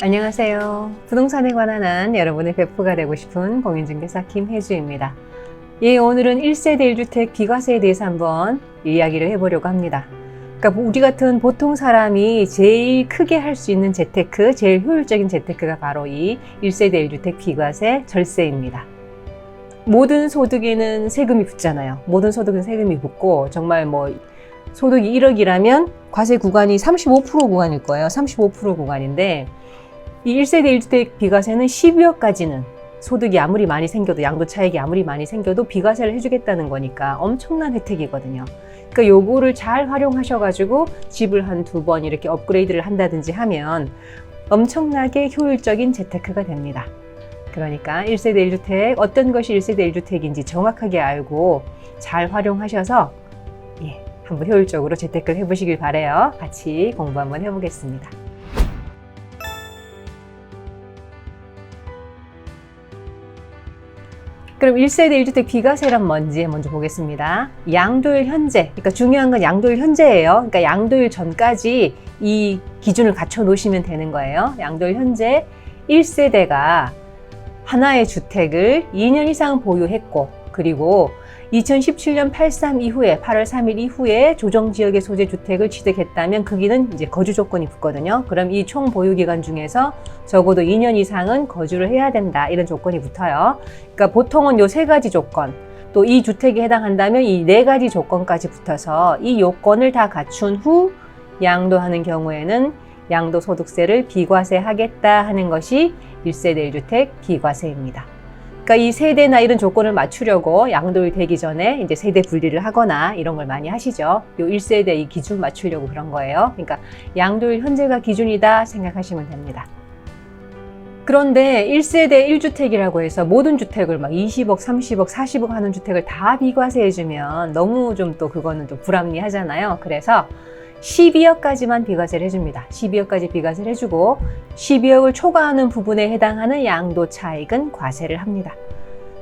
안녕하세요. 부동산에 관한 여러분의 베프가 되고 싶은 공인중개사 김혜주입니다. 오늘은 1세대 1주택 비과세에 대해서 한번 이야기를 해보려고 합니다. 그러니까 우리 같은 보통 사람이 제일 크게 할 수 있는 재테크, 제일 효율적인 재테크가 바로 이 1세대 1주택 비과세 절세입니다. 모든 소득에는 세금이 붙잖아요. 모든 소득은 세금이 붙고 정말 소득이 1억이라면 과세 구간이 35% 구간일 거예요. 35% 구간인데 이 1세대 1주택 비과세는 12억까지는 소득이 아무리 많이 생겨도 양도 차익이 아무리 많이 생겨도 비과세를 해주겠다는 거니까 엄청난 혜택이거든요. 그러니까 요거를 잘 활용하셔가지고 집을 한 2번 이렇게 업그레이드를 한다든지 하면 엄청나게 효율적인 재테크가 됩니다. 그러니까 1세대 1주택, 어떤 것이 1세대 1주택인지 정확하게 알고 잘 활용하셔서 한번 효율적으로 재테크를 해보시길 바라요. 같이 공부 한번 해보겠습니다. 그럼 1세대 1주택 비과세란 뭔지 먼저 보겠습니다. 양도일 현재, 그러니까 중요한 건 양도일 현재예요. 그러니까 양도일 전까지 이 기준을 갖춰 놓으시면 되는 거예요. 양도일 현재 1세대가 하나의 주택을 2년 이상 보유했고, 그리고 2017년 8.3 이후에, 8월 3일 이후에 조정지역의 소재 주택을 취득했다면 거기는 이제 거주 조건이 붙거든요. 그럼 이 총 보유 기간 중에서 적어도 2년 이상은 거주를 해야 된다, 이런 조건이 붙어요. 그러니까 보통은 요 3가지 조건, 또 이 주택에 해당한다면 이 4가지 조건까지 붙어서 이 요건을 다 갖춘 후 양도하는 경우에는 양도소득세를 비과세하겠다 하는 것이 1세대 1주택 비과세입니다. 그러니까 이 세대나 이런 조건을 맞추려고 양도일 되기 전에 이제 세대 분리를 하거나 이런 걸 많이 하시죠. 요 1세대 이 기준 맞추려고 그런 거예요. 그러니까 양도일 현재가 기준이다 생각하시면 됩니다. 그런데 1세대 1주택이라고 해서 모든 주택을 막 20억, 30억, 40억 하는 주택을 다 비과세해주면 너무 좀 또 그거는 좀 불합리하잖아요. 그래서 12억까지만 비과세를 해줍니다. 12억까지 비과세를 해주고 12억을 초과하는 부분에 해당하는 양도 차익은 과세를 합니다.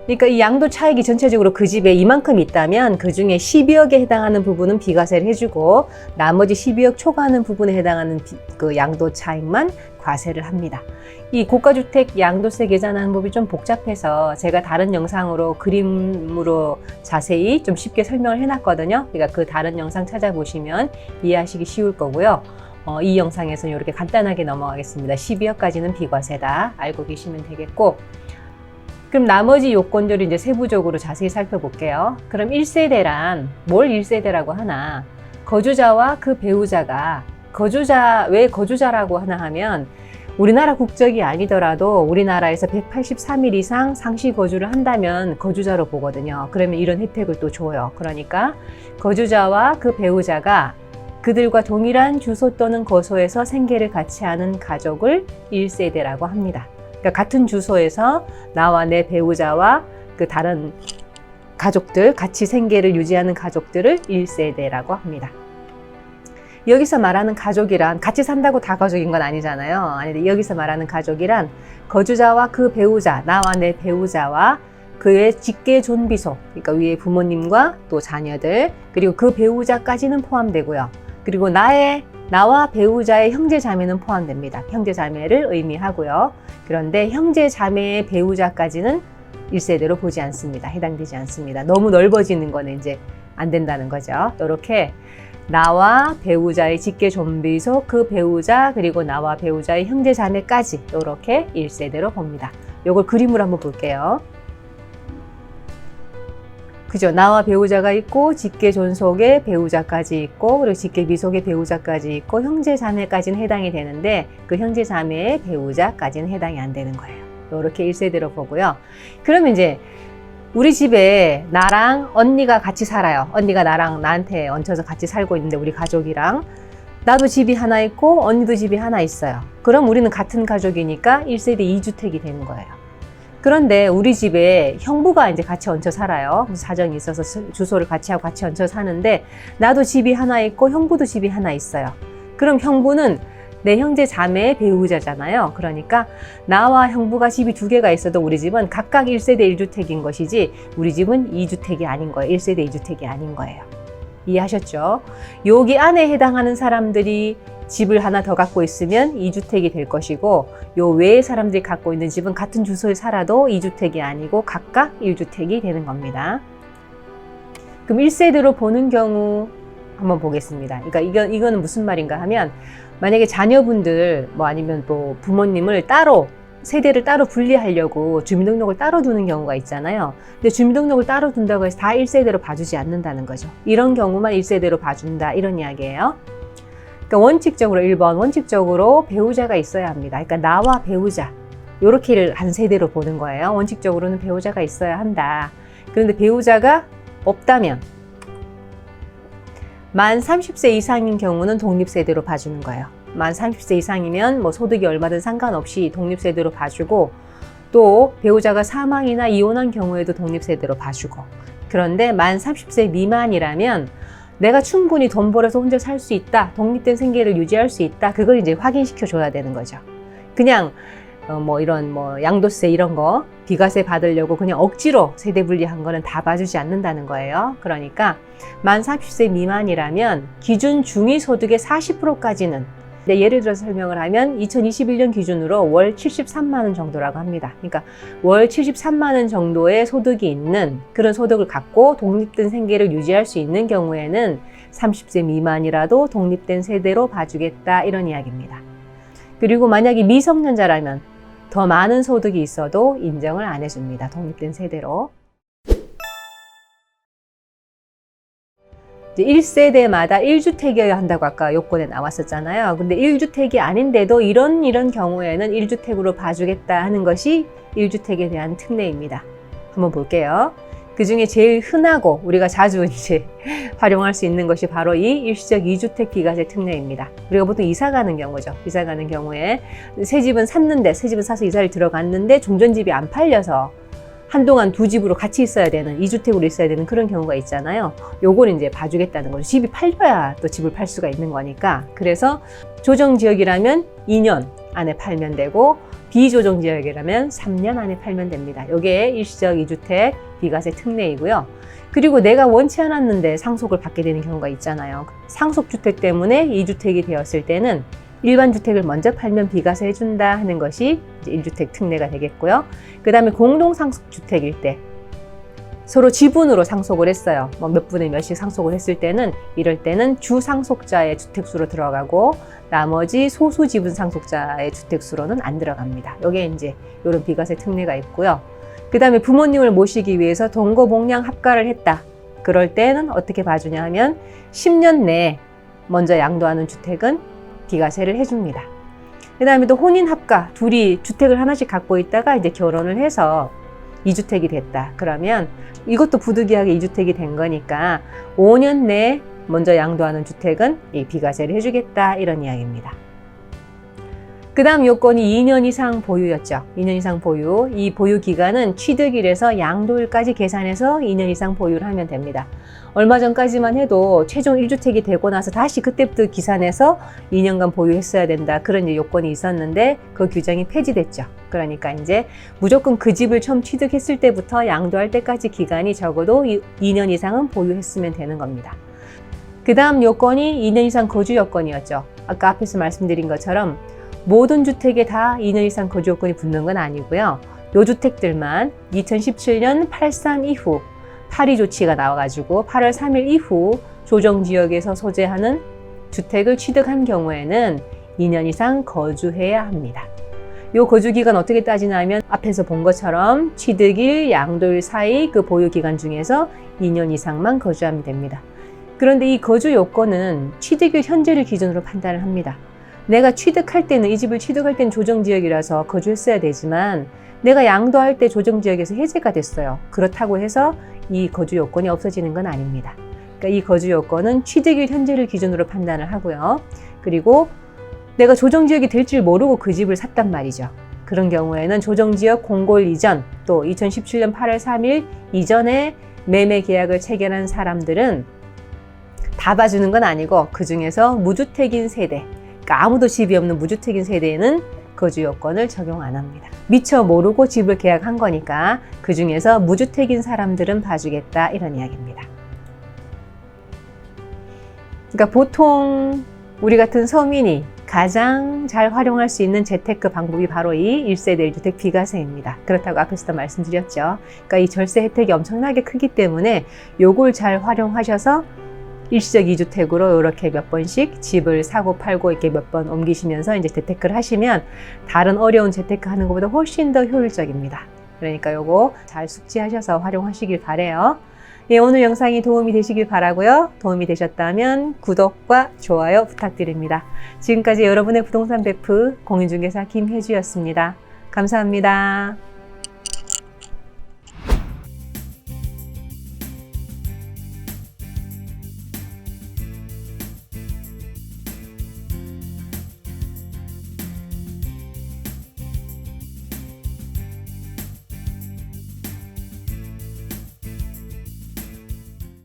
그러니까 이 양도 차익이 전체적으로 그 집에 이만큼 있다면 그 중에 12억에 해당하는 부분은 비과세를 해주고 나머지 12억 초과하는 부분에 해당하는 그 양도 차익만 과세를 합니다. 이 고가주택 양도세 계산하는 법이 좀 복잡해서 제가 다른 영상으로 그림으로 자세히 좀 쉽게 설명을 해놨거든요. 그러니까 그 다른 영상 찾아보시면 이해하시기 쉬울 거고요. 이 영상에서는 이렇게 간단하게 넘어가겠습니다. 12억까지는 비과세다 알고 계시면 되겠고, 그럼 나머지 요건들을 이제 세부적으로 자세히 살펴볼게요. 그럼 1세대란 뭘 1세대라고 하나? 거주자와 그 배우자가, 왜 거주자라고 하나 하면 우리나라 국적이 아니더라도 우리나라에서 183일 이상 상시 거주를 한다면 거주자로 보거든요. 그러면 이런 혜택을 또 줘요. 그러니까 거주자와 그 배우자가 그들과 동일한 주소 또는 거소에서 생계를 같이 하는 가족을 1세대라고 합니다. 그러니까 같은 주소에서 나와 내 배우자와 그 다른 가족들, 같이 생계를 유지하는 가족들을 1세대라고 합니다. 여기서 말하는 가족이란 같이 산다고 다 가족인 건 아니잖아요. 아니, 여기서 말하는 가족이란 거주자와 그 배우자, 나와 내 배우자와 그의 직계 존비속, 그러니까 위에 부모님과 또 자녀들, 그리고 그 배우자까지는 포함되고요. 그리고 나와 배우자의 형제 자매는 포함됩니다. 형제 자매를 의미하고요. 그런데 형제 자매의 배우자까지는 1세대로 보지 않습니다. 해당되지 않습니다. 너무 넓어지는 거는 이제 안 된다는 거죠. 이렇게 나와 배우자의 직계 존비속, 그 배우자, 그리고 나와 배우자의 형제 자매까지 이렇게 1세대로 봅니다. 이걸 그림으로 한번 볼게요. 그죠? 나와 배우자가 있고 직계 존속의 배우자까지 있고 그리고 직계 비속의 배우자까지 있고 형제 자매까지는 해당이 되는데 그 형제 자매의 배우자까지는 해당이 안 되는 거예요. 이렇게 1세대로 보고요. 그러면 이제 우리 집에 나랑 언니가 같이 살아요. 언니가 나한테 얹혀서 같이 살고 있는데 우리 가족이랑 나도 집이 하나 있고 언니도 집이 하나 있어요. 그럼 우리는 같은 가족이니까 1세대 2주택이 되는 거예요. 그런데 우리 집에 형부가 이제 같이 얹혀 살아요. 사정이 있어서 주소를 같이 하고 같이 얹혀 사는데 나도 집이 하나 있고 형부도 집이 하나 있어요. 그럼 형부는 내 형제 자매의 배우자잖아요. 그러니까 나와 형부가 집이 2개가 있어도 우리 집은 각각 1세대 1주택인 것이지 우리 집은 2주택이 아닌 거예요. 1세대 2주택이 아닌 거예요. 이해하셨죠? 여기 안에 해당하는 사람들이 집을 하나 더 갖고 있으면 2주택이 될 것이고 요 외의 사람들이 갖고 있는 집은 같은 주소에 살아도 2주택이 아니고 각각 1주택이 되는 겁니다. 그럼 1세대로 보는 경우 한번 보겠습니다. 그러니까 이거는 무슨 말인가 하면 만약에 자녀분들 뭐 아니면 또 부모님을 따로 세대를 따로 분리하려고 주민등록을 따로 두는 경우가 있잖아요. 근데 주민등록을 따로 둔다고 해서 다 1세대로 봐주지 않는다는 거죠. 이런 경우만 1세대로 봐준다 이런 이야기예요. 그러니까 원칙적으로 1번 원칙적으로 배우자가 있어야 합니다. 그러니까 나와 배우자 이렇게 한 세대로 보는 거예요. 원칙적으로는 배우자가 있어야 한다. 그런데 배우자가 없다면 만 30세 이상인 경우는 독립세대로 봐주는 거예요. 만 30세 이상이면 뭐 소득이 얼마든 상관없이 독립세대로 봐주고 또 배우자가 사망이나 이혼한 경우에도 독립세대로 봐주고 그런데 만 30세 미만이라면 내가 충분히 돈 벌어서 혼자 살 수 있다, 독립된 생계를 유지할 수 있다, 그걸 이제 확인시켜 줘야 되는 거죠. 그냥 뭐 이런 뭐 양도세 이런 거 비과세 받으려고 그냥 억지로 세대 분리한 거는 다 봐주지 않는다는 거예요. 그러니까 만 30세 미만이라면 기준 중위소득의 40%까지는 예를 들어서 설명을 하면 2021년 기준으로 월 73만 원 정도라고 합니다. 그러니까 월 73만 원 정도의 소득이 있는 그런 소득을 갖고 독립된 생계를 유지할 수 있는 경우에는 30세 미만이라도 독립된 세대로 봐주겠다 이런 이야기입니다. 그리고 만약에 미성년자라면 더 많은 소득이 있어도 인정을 안 해줍니다. 독립된 세대로. 이제 1세대마다 1주택이어야 한다고 아까 요건에 나왔었잖아요. 근데 1주택이 아닌데도 이런 경우에는 1주택으로 봐주겠다 하는 것이 1주택에 대한 특례입니다. 한번 볼게요. 그 중에 제일 흔하고 우리가 자주 이제 활용할 수 있는 것이 바로 이 일시적 2주택 비과세 특례입니다. 우리가 보통 이사 가는 경우죠. 이사 가는 경우에 새 집은 사서 이사를 들어갔는데 종전집이 안 팔려서 한동안 두 집으로 같이 있어야 되는 2주택으로 있어야 되는 그런 경우가 있잖아요. 요걸 이제 봐주겠다는 거죠. 집이 팔려야 또 집을 팔 수가 있는 거니까. 그래서 조정지역이라면 2년 안에 팔면 되고 비조정지역이라면 3년 안에 팔면 됩니다. 요게 일시적 2주택 비과세 특례이고요. 그리고 내가 원치 않았는데 상속을 받게 되는 경우가 있잖아요. 상속주택 때문에 2주택이 되었을 때는 일반 주택을 먼저 팔면 비과세 해준다 하는 것이 이제 1주택 특례가 되겠고요. 그 다음에 공동상속주택일 때 서로 지분으로 상속을 했어요. 뭐 몇 분의 몇씩 상속을 했을 때는 이럴 때는 주상속자의 주택수로 들어가고 나머지 소수 지분 상속자의 주택수로는 안 들어갑니다. 여기에 이제 이런 비과세 특례가 있고요. 그 다음에 부모님을 모시기 위해서 동거복량 합가를 했다. 그럴 때는 어떻게 봐주냐 하면 10년 내에 먼저 양도하는 주택은 비과세를 해줍니다. 그 다음에 또 혼인 합가, 둘이 주택을 하나씩 갖고 있다가 이제 결혼을 해서 2주택이 됐다. 그러면 이것도 부득이하게 2주택이 된 거니까 5년 내에 먼저 양도하는 주택은 이 비과세를 해주겠다 이런 이야기입니다. 그 다음 요건이 2년 이상 보유였죠. 2년 이상 보유. 이 보유 기간은 취득일에서 양도일까지 계산해서 2년 이상 보유를 하면 됩니다. 얼마 전까지만 해도 최종 1주택이 되고 나서 다시 그때부터 기산해서 2년간 보유했어야 된다. 그런 이제 요건이 있었는데 그 규정이 폐지됐죠. 그러니까 이제 무조건 그 집을 처음 취득했을 때부터 양도할 때까지 기간이 적어도 2년 이상은 보유했으면 되는 겁니다. 그 다음 요건이 2년 이상 거주 여건이었죠. 아까 앞에서 말씀드린 것처럼 모든 주택에 다 2년 이상 거주 요건이 붙는 건 아니고요. 요 주택들만 2017년 8.3 이후 8.2 조치가 나와가지고 8월 3일 이후 조정지역에서 소재하는 주택을 취득한 경우에는 2년 이상 거주해야 합니다. 요 거주기간 어떻게 따지냐면 앞에서 본 것처럼 취득일, 양도일 사이 그 보유기간 중에서 2년 이상만 거주하면 됩니다. 그런데 이 거주 요건은 취득일 현재를 기준으로 판단을 합니다. 내가 취득할 때는 이 집을 취득할 때는 조정지역이라서 거주했어야 되지만 내가 양도할 때 조정지역에서 해제가 됐어요. 그렇다고 해서 이 거주 요건이 없어지는 건 아닙니다. 그러니까 이 거주 요건은 취득일 현재를 기준으로 판단을 하고요. 그리고 내가 조정지역이 될 줄 모르고 그 집을 샀단 말이죠. 그런 경우에는 조정지역 공고일 이전 또 2017년 8월 3일 이전에 매매 계약을 체결한 사람들은 다 봐주는 건 아니고 그 중에서 무주택인 세대, 그러니까 아무도 집이 없는 무주택인 세대에는 거주 요건을 적용 안 합니다. 미처 모르고 집을 계약한 거니까 그 중에서 무주택인 사람들은 봐주겠다 이런 이야기입니다. 그러니까 보통 우리 같은 서민이 가장 잘 활용할 수 있는 재테크 방법이 바로 이 1세대 1주택 비과세입니다. 그렇다고 앞에서도 말씀드렸죠. 그러니까 이 절세 혜택이 엄청나게 크기 때문에 요걸 잘 활용하셔서 일시적 2주택으로 이렇게 몇 번씩 집을 사고 팔고 이렇게 몇 번 옮기시면서 이제 재테크를 하시면 다른 어려운 재테크 하는 것보다 훨씬 더 효율적입니다. 그러니까 요거 잘 숙지하셔서 활용하시길 바래요. 예, 오늘 영상이 도움이 되시길 바라고요. 도움이 되셨다면 구독과 좋아요 부탁드립니다. 지금까지 여러분의 부동산 베프 공인중개사 김혜주였습니다. 감사합니다.